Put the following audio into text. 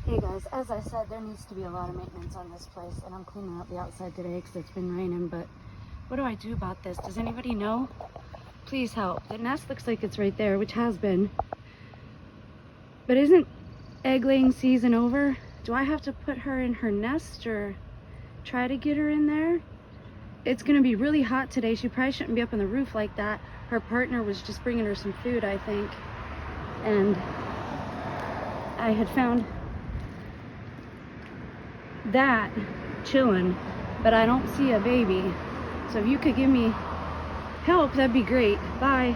Hey guys, as I said, there needs to be a lot of maintenance on this place, and I'm cleaning up the outside today because it's been raining, but what do I do about this? Does anybody know? Please help. The nest looks like it's right there, which has been. But isn't egg laying season over? Do I have to put her in her nest or try to get her in there? It's gonna be really hot today. She probably shouldn't be up on the roof like that. Her partner was just bringing her some food, I think. And I had found that chilling, but I don't see a baby. So if you could give me help, that'd be great. Bye.